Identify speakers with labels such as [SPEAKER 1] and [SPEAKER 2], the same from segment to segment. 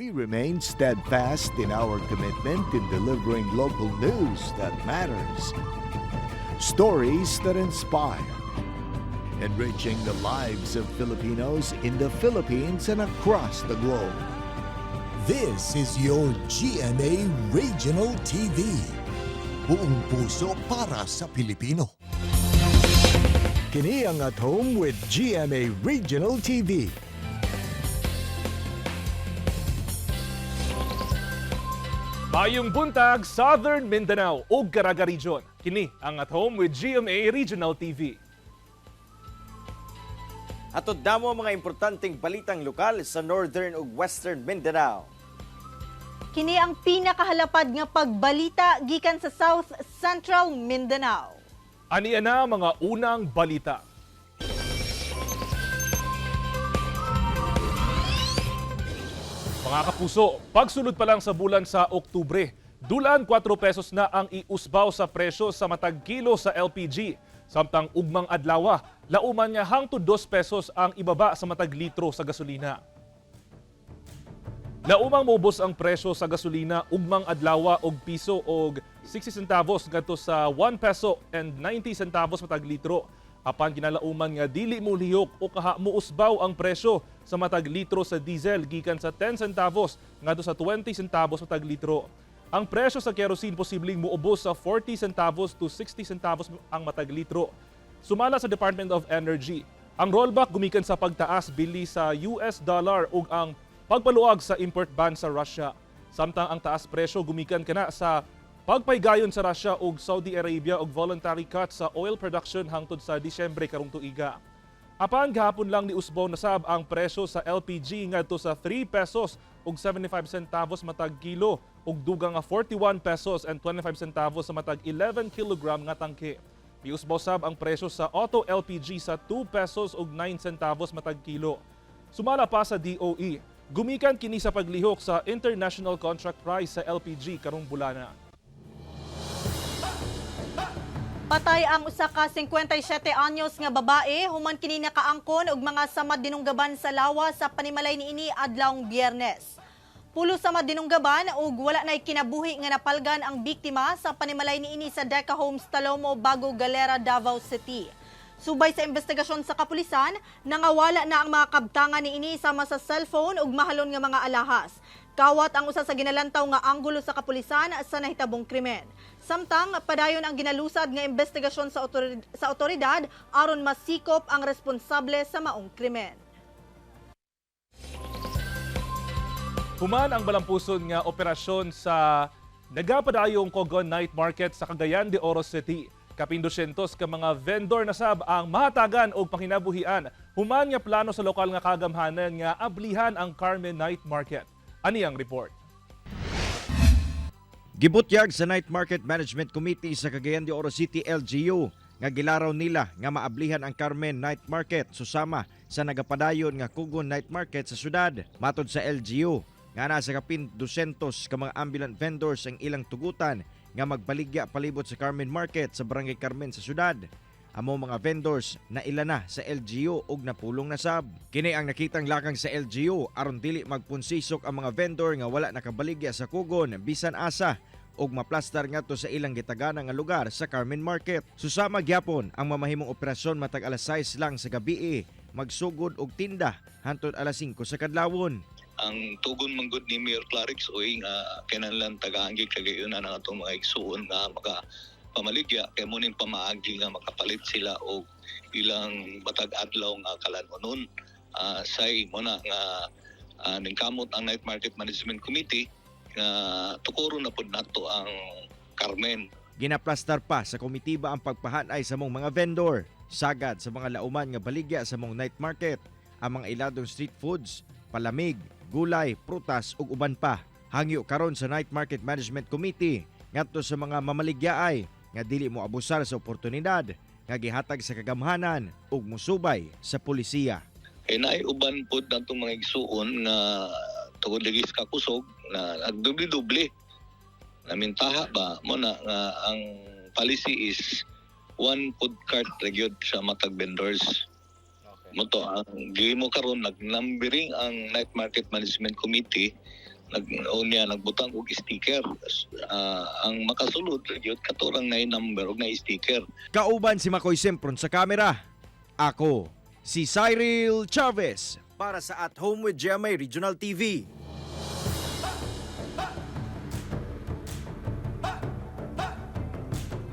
[SPEAKER 1] We remain steadfast in our commitment in delivering local news that matters. Stories that inspire. Enriching the lives of Filipinos in the Philippines and across the globe.
[SPEAKER 2] This is your GMA Regional TV. Buong puso para sa Pilipino.
[SPEAKER 1] Kini ang At Home with GMA Regional TV.
[SPEAKER 3] Mayong buntag, Southern Mindanao ug Caraga Region. Kini ang At Home with GMA Regional TV.
[SPEAKER 4] Atod damo ang mga importanteng balitang lokal sa Northern ug Western Mindanao.
[SPEAKER 5] Kini ang pinakahalapad nga pagbalita gikan sa South Central Mindanao.
[SPEAKER 3] Aniya na mga unang balita. Mga kapuso, pagsulod pa lang sa bulan sa Oktubre, dulan 4 pesos na ang iusbaw sa presyo sa matag kilo sa LPG. Samtang ugmang adlawa, lauman niya hangtod 2 pesos ang ibaba sa matag litro sa gasolina. Laumang mubos ang presyo sa gasolina ugmang adlawa og piso og 60 centavos ngadto sa 1 peso and 90 centavos matag litro. Apan kinalauman nga dili mo lihok o kaha muusbaw ang presyo sa matag litro sa diesel gikan sa 10 centavos ngadto sa 20 centavos matag litro. Ang presyo sa kerosene posibleng muubos sa 40 centavos to 60 centavos ang matag litro. Sumala sa Department of Energy, ang rollback gumikan sa pagtaas bili sa US dollar ug ang pagpaluag sa import ban sa Russia. Samtang ang taas presyo gumikan kana sa pagpaygayon sa Russia ug Saudi Arabia og voluntary cut sa oil production hangtod sa Disyembre karong tuiga. Apan gahapon lang ni usbaw nasab ang presyo sa LPG ngadto sa 3 pesos ug 75 centavos matag kilo ug dugang nga 41 pesos and 25 centavos sa matag 11 kilogram nga tangke. Miusbaw sab ang presyo sa auto LPG sa 2 pesos ug 9 centavos matag kilo. Sumala pa sa DOE, gumikan kini sa paglihok sa international contract price sa LPG karong bulana.
[SPEAKER 5] Patay ang usa ka 57 anyos nga babae human kini nakaangkon og mga samad dinunggaban sa lawas sa panimalay niini adlawng Biyernes. Pulo samad dinunggaban ug wala nay kinabuhi nga napalgan ang biktima sa panimalay niini sa Deca Homes Talomo, Bago Galera, Davao City. Subay sa investigasyon sa kapulisan, nangawala na ang mga kabtangan niini sama sa cellphone ug mahalon nga mga alahas. Kawat ang usa sa ginalantaw nga anggulo sa kapulisan sa nahitabong krimen. Samtang padayon ang ginalusad nga investigasyon sa otoridad aron masikop ang responsable sa maong krimen.
[SPEAKER 3] Human ang balampuson nga operasyon sa nagapadayong Cogon Night Market sa Cagayan de Oro City. Kapin 200 ka mga vendor na sab ang mahatagan og panginabuhian. Human nga plano sa lokal nga kagamhanan nga ablihan ang Carmen Night Market. Ani ang report.
[SPEAKER 6] Gibutyag sa Night Market Management Committee sa Cagayan de Oro City LGU nga gilaraw nila nga maablihan ang Carmen Night Market susama sa nagapadayon nga Cogon Night Market sa syudad. Matod sa LGU nga nasa kapin 200 ka mga ambulant vendors ang ilang tugutan nga magbaligya palibot sa Carmen Market sa Barangay Carmen sa syudad. Amo mga vendors na ila na sa LGU ug napulong na sab. Kini ang nakitang lakang sa LGU aron dili magpunsisok ang mga vendor nga wala nakabaligya sa Cogon bisan asa ug maplastar ngadto sa ilang gitagana nga lugar sa Carmen Market. Susama gyapon ang mamahimong operasyon matag alas 6 lang sa gabii, magsugod og tinda hangtod alas 5 sa kadlawon.
[SPEAKER 7] Ang tugon manggod ni Mayor Clarix oy nga kinahanglan tagaanggi kagayunan ang atong mga igsuon nga maka pamaligya kay mo ning pamaagi nga makapalit sila og ilang matag adlaw nga kalanon. Say mo na nga ningkamot ang Night Market Management Committee nga tukuro na pud nato ang Carmen.
[SPEAKER 6] Ginaplastar pa sa komitiba ang pagpahanay sa mong mga vendor. Sagad sa mga lauman nga baligya sa mong night market ang mga iladong street foods, palamig, gulay, prutas ug uban pa. Hangyo karon sa Night Market Management Committee ngadto sa mga mamaligyaay nga dili mo abusar sa oportunidad nga gihatag sa kagamhanan ug musubay sa polisiya.
[SPEAKER 7] Kay naay uban pod natong mga igsuon nga tungod ligis ka kusog na nagdubli-dubli. Namintaha ba mo na nga ang policy is one food cart gyud sa matag vendors. Mo to ang gimo karon nagnumbering ang Night Market Management Committee nagbutang og sticker. Ang makasulod yun katurang na number og na sticker.
[SPEAKER 6] Kauban si Makoy Sempron sa kamera. Ako, si Cyril Chavez.
[SPEAKER 4] Para sa At Home with GMA Regional TV.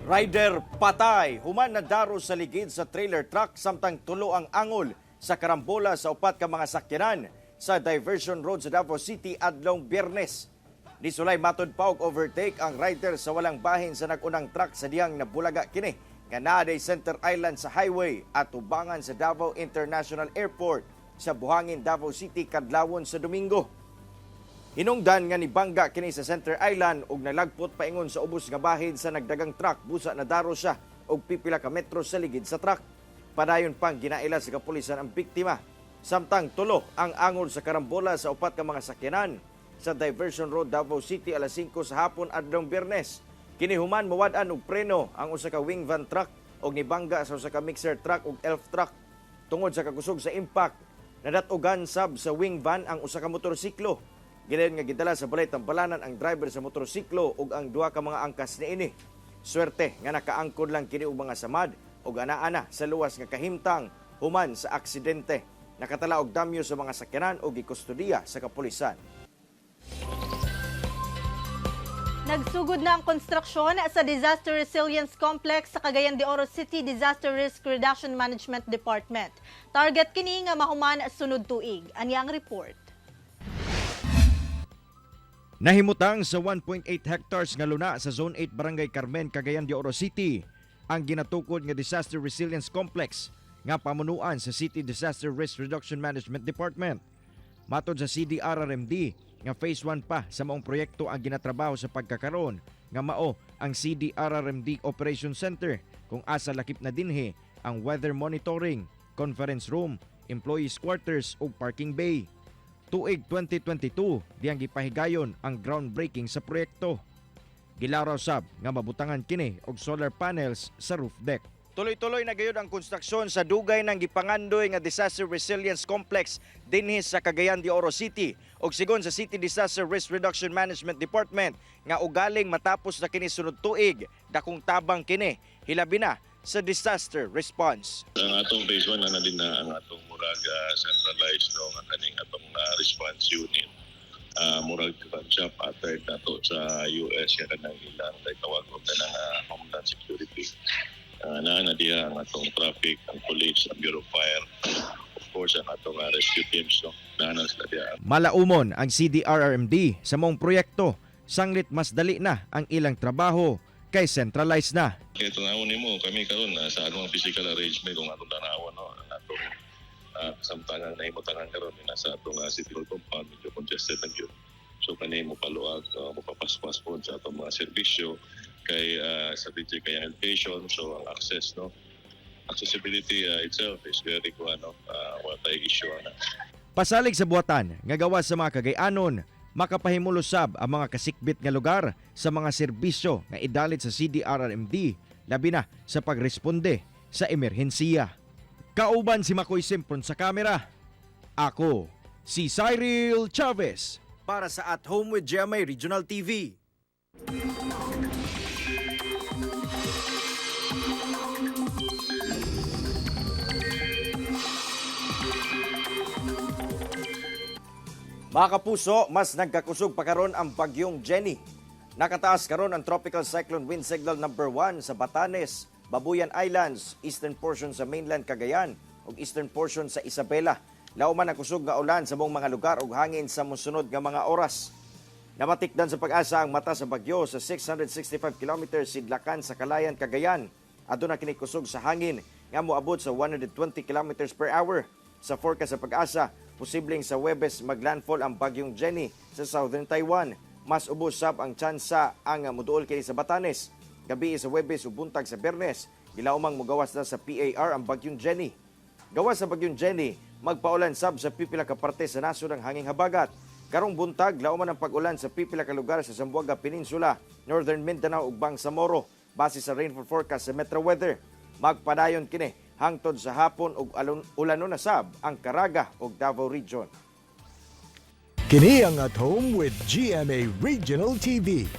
[SPEAKER 4] Rider patay, human na daro sa ligid sa trailer truck samtang tulo ang angol sa karambola sa upat ka mga sakyanan sa Diversion Road sa Davao City adlong Biyernes. Nisulay matod pa og overtake ang rider sa walang bahin sa nagunang truck sa diyang nabulaga kini nga naa Center Island sa highway at tubangan sa Davao International Airport sa buhangin Davao City kadlawon sa Domingo. Hinungdan nga ni bangga kini sa Center Island ug nalagpot paingon sa ubos nga bahin sa nagdagang truck busa na daro siya og pipila ka metro sa ligid sa truck. Padayon pang ginaila sa kapulisan ang biktima. Samtang tulo ang angol sa karambola sa upat ka mga sakyanan sa Diversion Road Davao City alas 5 sa hapon adlong Biyernes. Kini human mawad-an og preno ang usa ka wing van truck og nibangga sa usa ka mixer truck ug elf truck. Tungod sa kakusog sa impact, nadatugan sab sa wing van ang usa ka motorsiklo. Gilayon nga gidala sa balay tampalanan ang driver sa motorsiklo ug ang duha ka mga angkas niini. Swerte nga nakaangkod lang kini og mga samad ug ana-ana sa luwas nga kahimtang human sa aksidente. Nakatala og damyo sa mga sakyanan ug gikustudiya sa kapulisan.
[SPEAKER 5] Nagsugod na ang konstruksyon sa Disaster Resilience Complex sa Cagayan de Oro City Disaster Risk Reduction Management Department. Target kini nga mahuman sunod tuig. Ani ang report.
[SPEAKER 6] Nahimutang sa 1.8 hectares nga luna sa Zone 8 Barangay Carmen, Cagayan de Oro City ang ginatukod nga Disaster Resilience Complex nga pamunuan sa City Disaster Risk Reduction Management Department. Matod sa CDRRMD nga phase 1 pa sa maong proyekto ang ginatrabaho sa pagkakaroon nga mao ang CDRRMD Operation Center kung asa lakip na dinhi ang weather monitoring, conference room, employees quarters ug parking bay. Tuig 2022 diyang gipahigayon ang groundbreaking sa proyekto. Gilaraw sab nga mabutangan kini og solar panels sa roof deck.
[SPEAKER 4] Tuloy-tuloy na gayud ang konstruksyon sa dugay ng gipangandoy nga Disaster Resilience Complex dinhi sa Cagayan de Oro City ug sigon sa City Disaster Risk Reduction Management Department nga ugaling matapos na kini sunod tuig dakong tabang kini hilabi na sa disaster response.
[SPEAKER 8] Ang atong phase 1 na din na ang atong murag centralized no nga kaning atong response unit. Murag siya pattern nato sa US ya kanang ilang tawag ko kanang Homeland Security. Na diya ang atong traffic, ang police, ang Bureau of Fire, of course ang atong rescue teams no. Naanas na diya.
[SPEAKER 6] Malaumon ang CDRRMD sa mong proyekto, sanglit mas dali na ang ilang trabaho kay centralized na.
[SPEAKER 8] Kaya tunawon nimo kami karon sa anong physical arrangement kung atong tanawon no ang atong samtangan na himutangan karon sa atong city hall compound medyo congested lang yun. So kanay mo paluag mapapaspas po sa atong mga serbisyo kay sa DJ kay elevation so ang access no accessibility itself is very what I issue na.
[SPEAKER 6] Pasalig sa buhatan nga gawas sa mga Cagayanon, makapahimulo sab ang mga kasikbit nga lugar sa mga serbisyo nga idalit sa CDRRMD labi na sa pagresponde sa emerhensiya. Kauban si Makoy Sempron sa kamera. Ako, si Cyril Chavez.
[SPEAKER 4] Para sa At Home with GMA Regional TV. Mga kapuso, mas nagkakusog pa karon ang bagyong Jenny. Nakataas karon ang Tropical Cyclone Wind Signal number 1 sa Batanes, Babuyan Islands, eastern portion sa mainland Cagayan ug eastern portion sa Isabela. Lauman ang kusog nga ulan sa mong mga lugar ug hangin sa mosunod nga mga oras. Namatikdan sa pag-asa ang mata sa bagyo sa 665 km sidlakan sa Kalayan, Cagayan. Aduna kini kusog sa hangin nga moabot sa 120 km per hour. Sa forecast sa pag-asa, posibleng sa Huwebes maglandfall ang bagyong Jenny sa southern Taiwan. Mas ubos sab ang tsansa ang muduol kini sa Batanes. Gabi sa Huwebes ug buntag sa Biyernes, gilaumang mogawas na sa PAR ang bagyong Jenny. Gawas sa bagyong Jenny, magpaulan sab sa pipila ka parte sa nasod ang hanging habagat. Karong buntag, lauman ang pag-ulan sa pipila ka lugar sa Zamboanga Peninsula, Northern Mindanao ug Bangsamoro base sa rainfall forecast sa Metro Weather. Magpadayon kini hangtod sa hapon ug ulanon na sab ang Caraga ug Davao Region.
[SPEAKER 2] Kini ang At Home with GMA Regional TV.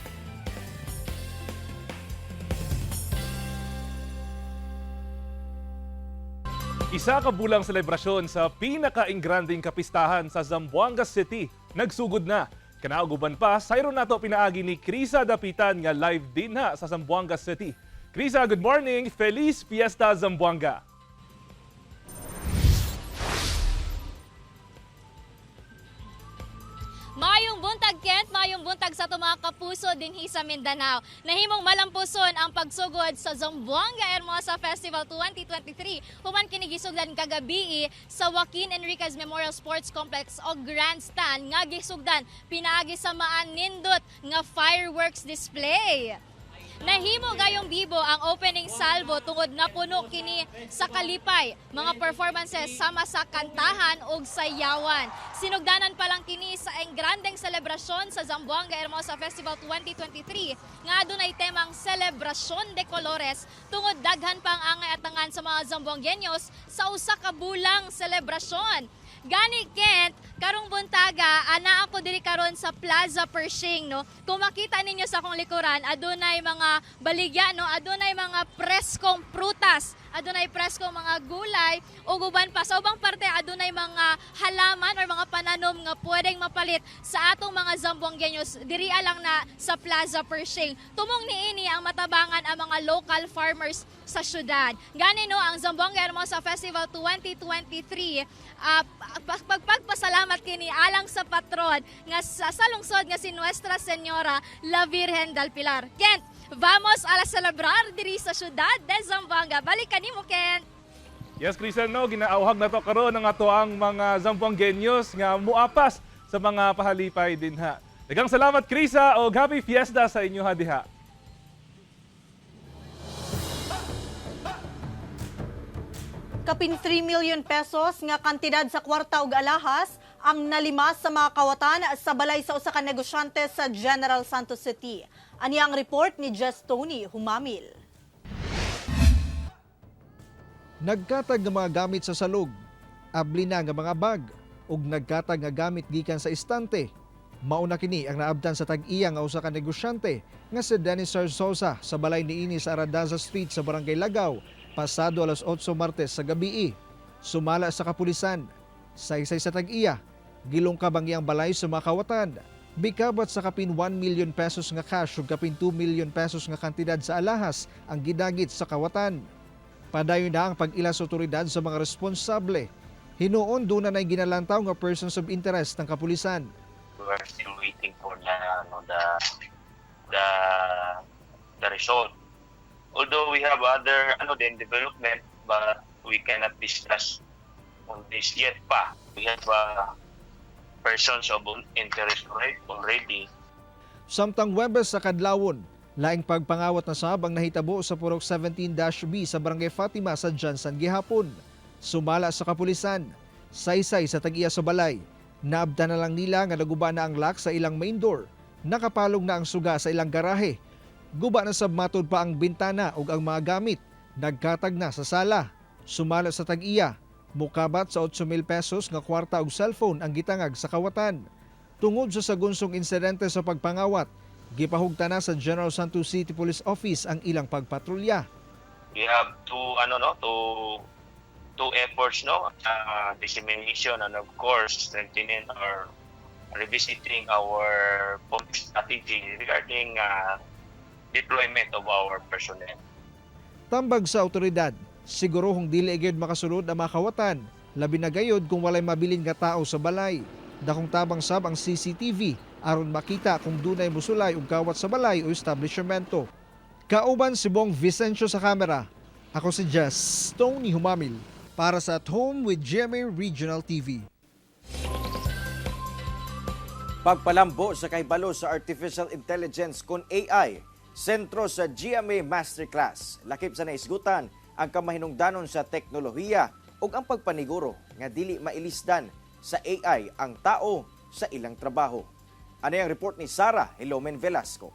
[SPEAKER 3] Isa ka bulang selebrasyon sa pinaka-ingranding kapistahan sa Zamboanga City. Nagsugod na. Kanauguban pa, sayron nato pinaagi ni Krisa Dapitan nga live din ha sa Zamboanga City. Krisa, good morning. Feliz Fiesta Zamboanga.
[SPEAKER 9] Mayong buntag, Kent, mayong buntag sa mga kapuso dinhi sa Mindanao. Nahimong malampuson ang pagsugod sa Zamboanga Hermosa Festival 2023. Human kini gisugdan kagabi sa Joaquin Enriquez Memorial Sports Complex o Grandstand nga gisugdan pinaagi sa nindot nga fireworks display. Nahimo gayong bibo ang opening salvo tungod na puno kini sa kalipay, mga performances sama sa kantahan ug sayawan. Sinugdanan pa lang kini sa engrandeng selebrasyon sa Zamboanga Hermosa Festival 2023 nga adunay temang Celebrasyon de Colores tungod daghan pang angay atangan sa mga Zamboangueños sa usa ka bulang selebrasyon. Gani, Kent, karong buntaga, ana ako diri karon sa Plaza Pershing, no? Kung makita ninyo sa akong likuran, adunay mga baligya, no? Adunay mga preskong prutas, adunay preskong mga gulay, o guban pa. Sa ubang parte, adunay mga halaman or mga pananom nga pwedeng mapalit sa atong mga Zamboangueños diri lang na sa Plaza Pershing. Tumong niini ang matabangan ang mga local farmers sa syudad. Gani, no, ang Zamboanga Hermosa Festival 2023, pagpagpasalamat kini alang sa patron nga sa lungsod nga si Nuestra Señora La Virgen del Pilar. Kent, vamos a celebrar diri sa syudad de Zamboanga. Balik kanimo, Kent.
[SPEAKER 3] Yes, Krisa, no, ginaauhag na to karon ng ato ang mga Zamboangueños nga muapas sa mga pahalipay din ha. Daghang salamat, Krisa, o happy fiesta sa inyo ha diha.
[SPEAKER 5] Kapin 3 million pesos nga kantidad sa kwarta ug alahas ang nalimas sa mga kawatan sa balay sa usa ka negosyante sa General Santos City. Ani ang report ni Jess Tony Humamil.
[SPEAKER 6] Nagkatag nga mga gamit sa salog, abli na nga mga bag, ug nagkatag nga gamit gikan sa istante. Mauna kini ang naabtan sa tag-iya nga usa ka negosyante nga si Dennis Sarsosa sa balay niini sa Aradaza Street sa Barangay Lagaw, pasado alas 8 Martes sa gabi. Sumala sa kapulisan, saysay sa tag-iya, gilungkab ang iyang balay sa mga kawatan. Bikabat sa kapin 1 million pesos nga cash ug kapin 2 million pesos nga kantidad sa alahas ang gidagit sa kawatan. Padayon na ang pag-ila sa otoridad sa mga responsable. Hinuon doon na ginalantaw nga persons of interest ng kapulisan.
[SPEAKER 10] We are still waiting for the result. Although we have other development, but we cannot discuss on this yet pa. We have persons of interest already.
[SPEAKER 6] Samtang Webes sa Kadlawon, laing pagpangawat na sab ang nahitabo sa Purok 17-B sa Barangay Fatima sa Jansan gihapon. Sumala sa kapulisan, saysay sa tag-iya sa balay. Naabtan na lang nila nga naguba na ang lock sa ilang main door. Nakapalong na ang suga sa ilang garahe. Guba na sab matod pa ang bintana ug ang mga gamit. Nagkatag na sa sala. Sumala sa tag-iya, mukabat sa 8,000 pesos nga kwarta ug cellphone ang gitangag sa kawatan. Tungod sa sagunsong insidente sa pagpangawat, gipahugta na sa General Santos City Police Office ang ilang pagpatrolya.
[SPEAKER 10] We have two efforts, dissemination and of course strengthening or revisiting our police strategy regarding deployment of our personnel.
[SPEAKER 6] Tambag sa otoridad, sigurohong dili gyud makasulod ang mga kawatan, labi na gayud kung walay mabilin nga tao sa balay. Dakong tabang sab ang CCTV aron makita kung dunay musulay ug kawat sa balay o establishmento. Kauban si Bong Vicencio sa kamera. Ako si Jess Tony Humamil para sa At Home with GMA Regional TV.
[SPEAKER 4] Pagpalambo sa kahibalo sa Artificial Intelligence kun AI, sentro sa GMA Masterclass. Lakip sa naisgutan ang kamahinungdanon sa teknolohiya ug ang pagpaniguro nga dili mailisdan sa AI ang tao sa ilang trabaho. Ano ang report ni Sarah Hilomen Velasco?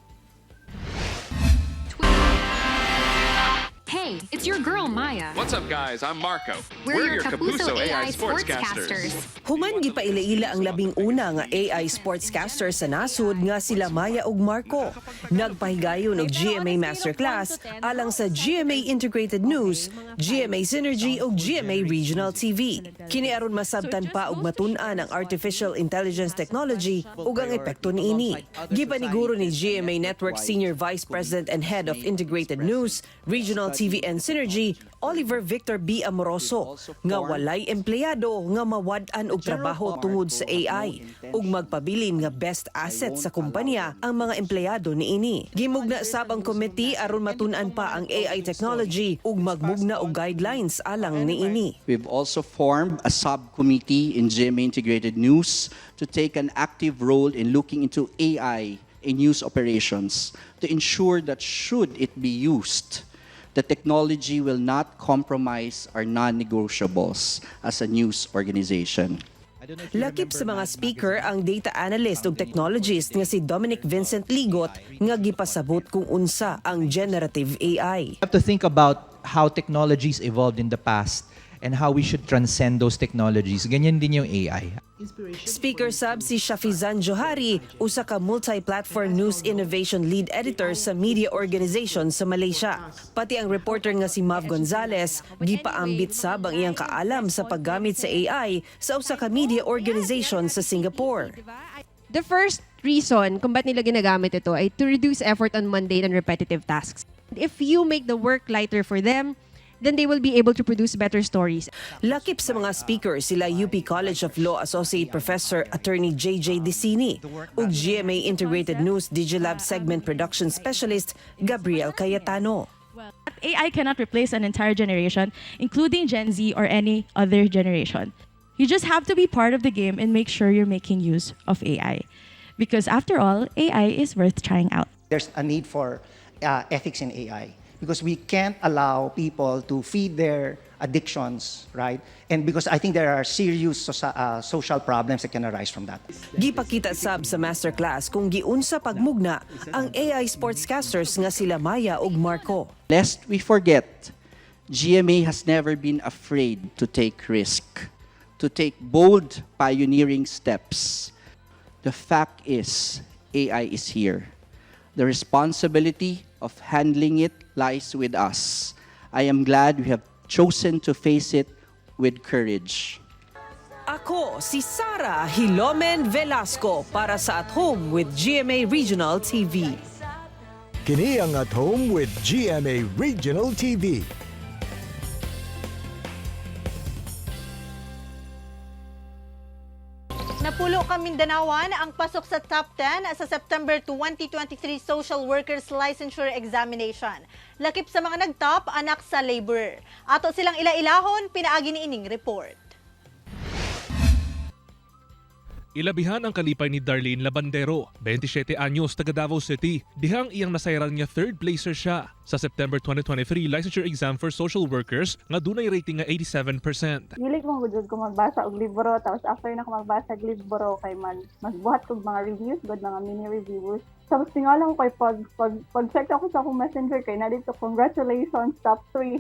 [SPEAKER 11] Hey, it's your girl Maya.
[SPEAKER 12] What's up, guys? I'm Marco.
[SPEAKER 11] We're your Kapuso AI sportscasters.
[SPEAKER 13] Human gipaila-ila ang 11 nga AI sportscasters sa nasud nga sila Maya ug Marco. Nagpahigayon og GMA Masterclass alang sa GMA Integrated News, GMA Synergy ug GMA Regional TV. Kini aron masabtan pa og matun-an ang artificial intelligence technology ug ang epekto niini. Gipaniguro ni GMA Network Senior Vice President and Head of Integrated News, Regional TV and Synergy, Oliver Victor B. Amoroso, nga walay empleyado nga mawad-an og trabaho tungod sa AI ug magpabilin nga best asset sa kumpanya ang mga empleyado niini. Gimugna sab ang committee aron matun-an pa ang AI technology ug magmugna og guidelines alang niini.
[SPEAKER 14] We've also formed a subcommittee in GMA Integrated News to take an active role in looking into AI in news operations to ensure that should it be used, the technology will not compromise our non-negotiables as a news organization.
[SPEAKER 13] Lakip sa mga speaker ang data analyst ug technologist nga si Dominic Vincent Ligot nga gipasabot kung unsa ang generative AI.
[SPEAKER 15] We have to think about how technologies evolved in the past and how we should transcend those technologies. Ganyan din yung AI.
[SPEAKER 13] Speaker sab si Shafizan Johari, usa ka multi-platform news innovation lead editor sa media organization sa Malaysia. Pati ang reporter nga si Mav Gonzalez, gipaambit sab ang iyang kaalam sa paggamit sa AI sa usa ka media organization sa Singapore.
[SPEAKER 16] The first reason kung ba't nila ginagamit ito ay to reduce effort on mundane and repetitive tasks. If you make the work lighter for them, then they will be able to produce better stories.
[SPEAKER 13] Lakip sa mga speaker sila UP College of Law Associate Professor Attorney JJ Dicini ug GMA Integrated News Digilab Segment Production Specialist Gabriel Cayetano.
[SPEAKER 17] AI cannot replace an entire generation, including Gen Z or any other generation. You just have to be part of the game and make sure you're making use of AI. Because after all, AI is worth trying out.
[SPEAKER 18] There's a need for ethics in AI. Because we can't allow people to feed their addictions, right? And because I think there are serious social problems that can arise from that.
[SPEAKER 13] Gipakita sab sa masterclass kung giunsa pagmugna ang AI sportscasters nga sila Maya ug Marco.
[SPEAKER 14] Lest we forget, GMA has never been afraid to take risk, to take bold pioneering steps. The fact is, AI is here. The responsibility of handling it lies with us. I am glad we have chosen to face it with courage.
[SPEAKER 13] Ako si Sara Hilomen Velasco para sa At Home with GMA Regional TV.
[SPEAKER 2] Kini ang At Home with GMA Regional TV.
[SPEAKER 5] Napulo ka Mindanawan ang pasok sa top 10 sa September 2023 Social Workers Licensure Examination. Lakip sa mga nagtop, anak sa laborer. Ato silang ila-ilahon, pinaagi ni ining report.
[SPEAKER 3] Ilabihan ang kalipay ni Darlene Labandero, 27 anyos, taga Davao City. Dihang iyang nasayran niya third placer siya sa September 2023 licensure exam for social workers nga dunay rating nga 87%.
[SPEAKER 19] Dili ko magudod ko magbasa og libro, tapos after na ko magbasa og libro kay magbuhat kog mga reviews, good mga mini reviews. Tapos tingala ko kay pag-check ako sa akong messenger kay na dito, congratulations, top 3.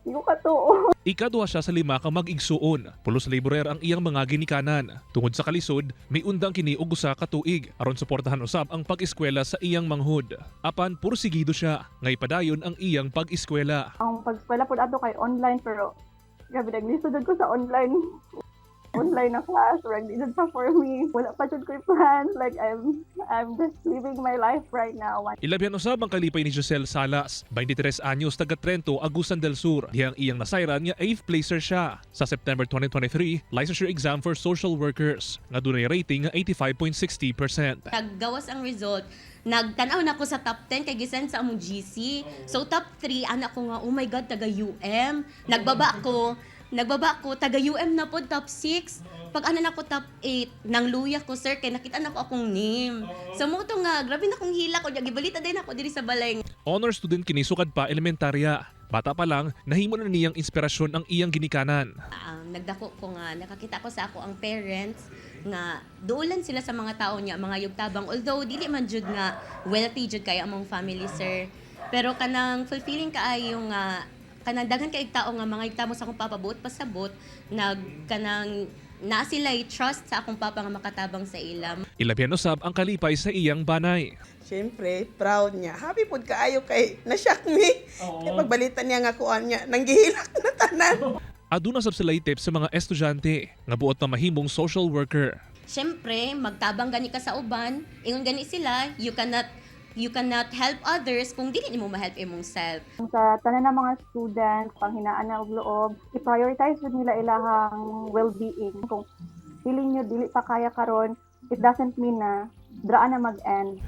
[SPEAKER 19] Hindi ko katuo.
[SPEAKER 3] Ikaduha siya sa 5 ka mag-igsuon. Pulos laborer ang iyang mga ginikanan. Tungod sa kalisod, may undang kini og usa ka tuig aron suportahan usab ang pag-eskwela sa iyang manghud. Apan pursigido siya nga ipadayon ang iyang pag-eskwela.
[SPEAKER 19] Ang pag-eskwela pud ato kay online pero grabe naglisod ko sa online na class, right? It's pa for me. Wala pa jud ko plans. Like I'm just living my life right now.
[SPEAKER 3] Ilabihan usab ang kalipay ni Giselle Salas, 23 anyos, taga Trento, Agusan del Sur. Dihang iyang nasayran nga 8th placer siya sa September 2023 licensure exam for social workers nga dunay rating nga 85.60%.
[SPEAKER 20] Naggawas ang result. Nagtanaw na ko sa top 10 kay gisend sa among GC. So top 3 anak ko nga, oh my God, taga UM. Nagbaba ko, taga UM na po, top 6. Pag ano na ko, top 8, nang luya ko, sir, kay nakita na ko akong name. So mo to nga, grabe na kong hila ko, gibalita din ako diri sa balay.
[SPEAKER 3] Honor student kini sukad pa elementarya. Bata pa lang, nahimo na niyang inspirasyon ang iyang ginikanan.
[SPEAKER 20] Nagdako ko nga, nakakita ko sa ako ang parents nga duulan sila sa mga tao niya, mga yugtabang. Although dili man jud nga wealthy jud kay among family, sir. Pero kanang fulfilling kaayo nga kanang daghan kay tao nga mga igtamo sa akong papabuot pasabot kanang na sila trust sa akong papa nga makatabang sa ilam.
[SPEAKER 3] Ilabyan usab ang kalipay sa iyang banay.
[SPEAKER 12] Siyempre, proud niya. Happy pod kaayo kay na-shock me. Kaya pagbalitan niya nga kuan niya, nanggihilak na tanan.
[SPEAKER 3] Aduna sab sila tips sa mga estudyante nga buot na mahimong social worker.
[SPEAKER 20] Siyempre, magtabang gani ka sa uban, ingon gani sila, you cannot help others kung dili nimo ma-help imong self.
[SPEAKER 19] Sa tanan ng mga students, panghinaan na og loob, i-prioritize jud nila ilahang well-being. Kung feeling nyo dili pa kaya karon, it doesn't mean na draan na mag-end.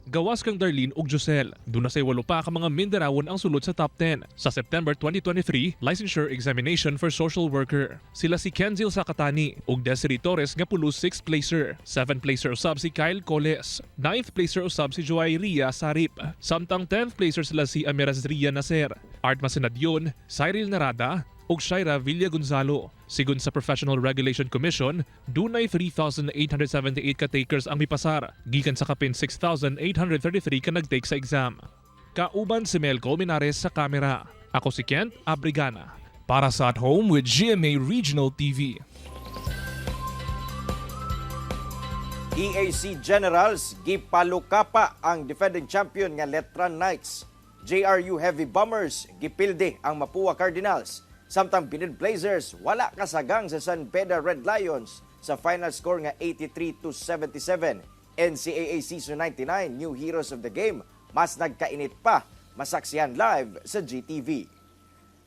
[SPEAKER 3] Gawas kang Darlene ug Josel. Doon na say 8 pa ka mga Mindanawon ang sulod sa top 10. Sa September 2023, licensure examination for social worker. Sila si Kenzil Sakatani ug Desiree Torres nga pulo 6th placer. 7th placer usab si Kyle Coles. 9th placer usab si Joy Ria Sarip. Samtang 10th placer sila si Amiraz Ria Naser, Art Masinadyon, Cyril Narada ug Shaira Villa Gonzalo. Sigun sa Professional Regulation Commission, dunay 3,878 ka takers ang mipasar, gikan sa kapin 6,833 ka nagtake sa exam. Kauban si Mel Colmenares sa kamera. Ako si Kent Abrigana. Para sa At Home with GMA Regional TV.
[SPEAKER 4] EAC Generals gipalukapa ang defending champion nga Letran Knights. JRU Heavy Bombers gipilde ang Mapua Cardinals. Samtang Binid Blazers wala kasagang sa San Beda Red Lions sa final score nga 83-77. NCAA Season 99 New Heroes of the Game mas nagkainit pa, masaksihan live sa GTV.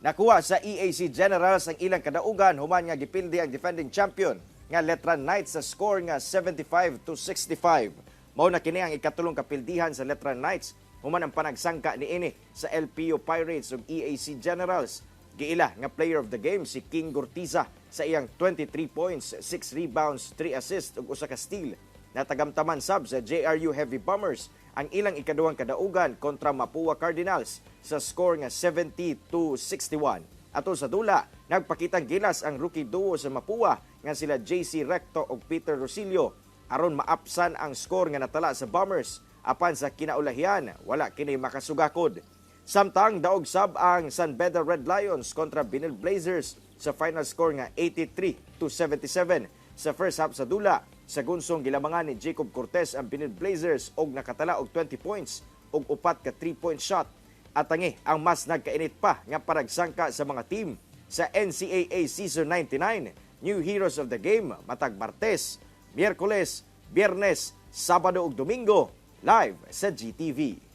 [SPEAKER 4] Nakuha sa EAC Generals ang ilang kadaugan human nga gipilde ang defending champion nga Letran Knights sa score nga 75-65. Mao na kini ang ikatulong kapildihan sa Letran Knights human ang panagsangka niini sa LPO Pirates ug EAC Generals. Giila nga player of the game si King Gortiza sa iyang 23 points, 6 rebounds, 3 assists ug usa ka steal. Natagamtaman sab sa JRU Heavy Bombers ang ilang ikaduhang kadaugan kontra Mapua Cardinals sa score nga 70-61. Ato sa dula, nagpakitang gilas ang rookie duo sa Mapua nga sila JC Recto ug Peter Rosilio aron maapsan ang score nga natala sa Bombers apan sa kinaulahian wala kini makasugakod. Samtang daog sab ang San Beda Red Lions kontra Binil Blazers sa final score nga 83-77 sa first half sa dula. Sa gunsong gilamangan ni Jacob Cortez ang Binil Blazers og nakatala og 20 points og 4 ka 3-point shot. At tangi ang mas nagkainit pa nga paragsangka sa mga team sa NCAA Season 99 New Heroes of the Game matag Martes, Miyerkules, Biyernes, Sabado ug Domingo live sa GTV.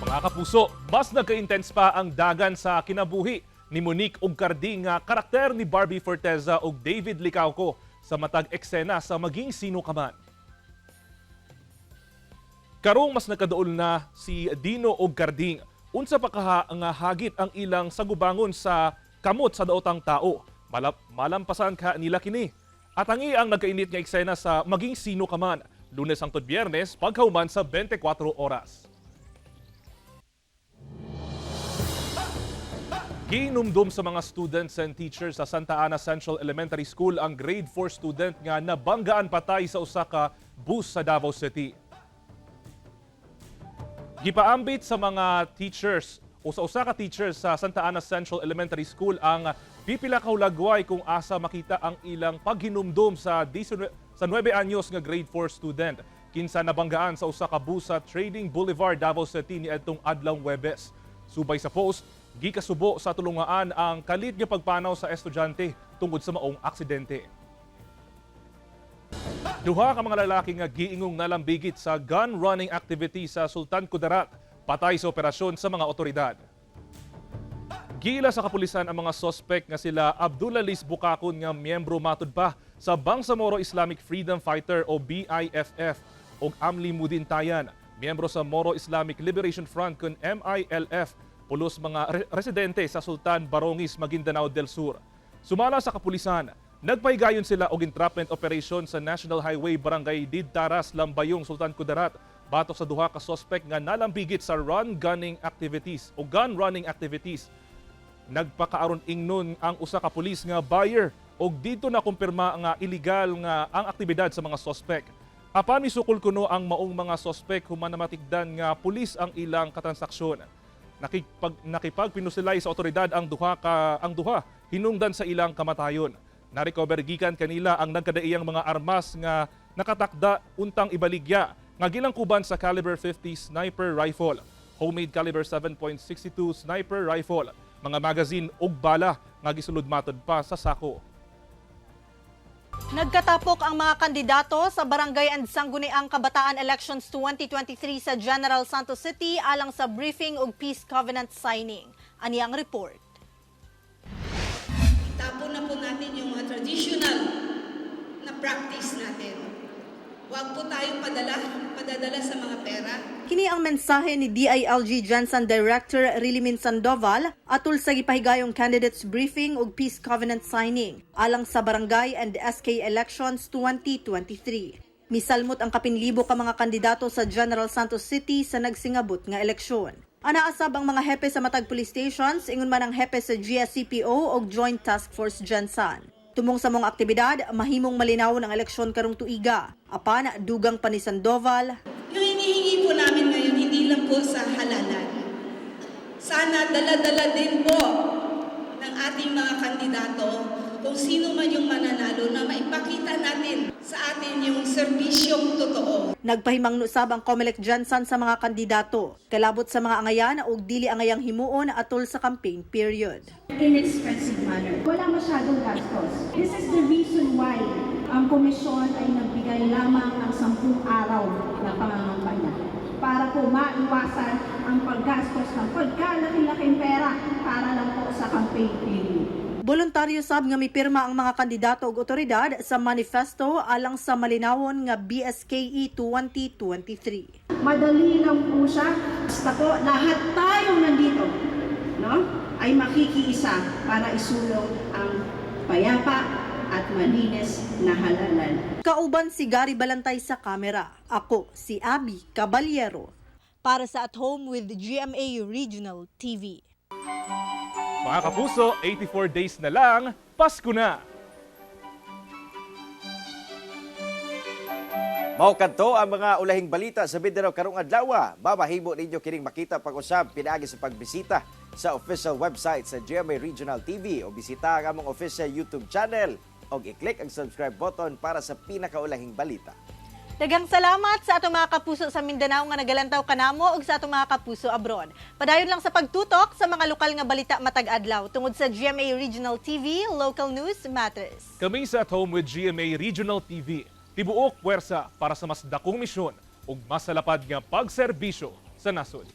[SPEAKER 3] Mga kapuso, mas nagka-intense pa ang dagan sa kinabuhi ni Monique ug Carding nga karakter ni Barbie Forteza ug David Licauco sa matag eksena sa Maging Sino Ka Man. Karong mas nakaduol na si Dino ug Carding. Unsa pa nga hagit ang ilang sagubangon sa kamot sa daotang tao. Malampasan ka nila kini. At ang iyang nagkainit nga eksena sa Maging Sino Ka Man, Lunes hangtod Biyernes, pagkahuman sa 24 oras. Ginumdum sa mga students and teachers sa Santa Ana Central Elementary School ang grade 4 student nga nabanggaan patay sa usa ka bus sa Davao City. Gipaambit sa mga teachers o sa usa ka teachers sa Santa Ana Central Elementary School ang pipila ka hulagway kung asa makita ang ilang paghinumdum sa 9 anyos nga grade 4 student kinsa nabanggaan sa usa ka bus sa Trading Boulevard, Davao City niadtong adlawng Huwebes. Subay sa post, gikasubo sa tulungaan ang kalit nga pagpanaw sa estudyante tungod sa maong aksidente. Duha ka mga lalaki nga giingong nalambigit sa gun running activity sa Sultan Kudarat, patay sa operasyon sa mga otoridad. Giila sa kapulisan ang mga suspect nga sila Abdulalis Bukakon nga miyembro matud pa sa Bangsamoro Islamic Freedom Fighter o BIFF ug Amli Mudintayan, miyembro sa Moro Islamic Liberation Front kun MILF, pulos mga residente sa Sultan Barongis, Maguindanao del Sur. Sumala sa kapulisan, nagpahigayon sila og entrapment operation sa National Highway Barangay Didtaras, Lambayong, Sultan Kudarat, batok sa duha ka suspect nga nalambigit sa gun running activities. Nagpakaaron ingnon ang usa ka pulis nga buyer og dito na kumpirma nga illegal nga ang aktibidad sa mga suspect. Apan misukol kuno ang maong mga sospek human na matigdan nga pulis ang ilang katransaksyon. Nakipagpinusilay sa otoridad ang duha hinungdan sa ilang kamatayon. Narecover gikan kanila ang nagkadaiyang mga armas nga nakatakda untang ibaligya nga gilangkuban sa caliber 50 sniper rifle, homemade caliber 7.62 sniper rifle, mga magazine ug bala nga gisulod matod pa sa sako.
[SPEAKER 5] Nagkatapok ang mga kandidato sa Barangay and Sangguniang Kabataan Elections 2023 sa General Santos City alang sa briefing ug peace covenant signing. Ani ang report.
[SPEAKER 21] Itapon na po natin yung mga traditional na practice natin. Huwag po tayong padadala sa mga pera.
[SPEAKER 5] Kini ang mensahe ni DILG Jensen Director Rilimin Sandoval atul sa gipahigayong candidates briefing ug peace covenant signing alang sa Barangay and SK Elections 2023. Misalmot ang kapinlibo ka mga kandidato sa General Santos City sa nagsingabot nga eleksyon. Anaasab ang mga hepe sa matag police stations, ingon man ang hepe sa GSCPO o Joint Task Force Jensan. Tumong sa mga aktibidad, mahimong malinawon ang eleksyon karong tuiga. Apan, dugang pa ni Sandoval.
[SPEAKER 21] Yung hinihingi po namin ngayon, hindi lang po sa halalan. Sana dala-dala din po ng ating mga kandidato kung sino man yung mananalo na maipakita natin sa atin yung serbisyong totoo.
[SPEAKER 5] Nagpahimang nusab ang COMELEC Jensan sa mga kandidato, kalabot sa mga angayan ug dili angayang himuon atol sa campaign period.
[SPEAKER 22] Inexpensive manner. Wala masyadong gastos. This is the reason why ang komisyon ay nagbigay lamang ng 10 araw na pangangampanya para po maiwasan ang paggastos ng pagkalaki-laking pera para lang po sa campaign period.
[SPEAKER 5] Voluntaryo sab nga mipirma ang mga kandidato ug otoridad sa manifesto alang sa malinawon nga BSKE 2023.
[SPEAKER 22] Madali lang po siya. Basta po lahat tayo nandito, no? Ay makikiisa para isulong ang payapa at malinis na halalan.
[SPEAKER 5] Kauban si Gary Balantay sa kamera. Ako si Abby Caballero para sa At Home with GMA Regional TV.
[SPEAKER 3] Mga kapuso, 84 days na lang, Pasko na!
[SPEAKER 4] Mao kadto ang mga ulahing balita sa Mindanao karong adlaw. Babahimo ninyo kining makita pag-usab pinaagi sa pagbisita sa official website sa GMA Regional TV o bisita ang among official YouTube channel o i-click ang subscribe button para sa pinakaulahing balita.
[SPEAKER 5] Daghang salamat sa atong mga kapuso sa Mindanao nga nagalantaw kanamo ug sa atong mga kapuso abroad. Padayon lang sa pagtutok sa mga lokal nga balita matag adlaw tungod sa GMA Regional TV, Local News Matters.
[SPEAKER 3] Kami sa At Home with GMA Regional TV, tibuok puwersa para sa mas dakong misyon ug mas salapad nga pagserbisyo sa nasod.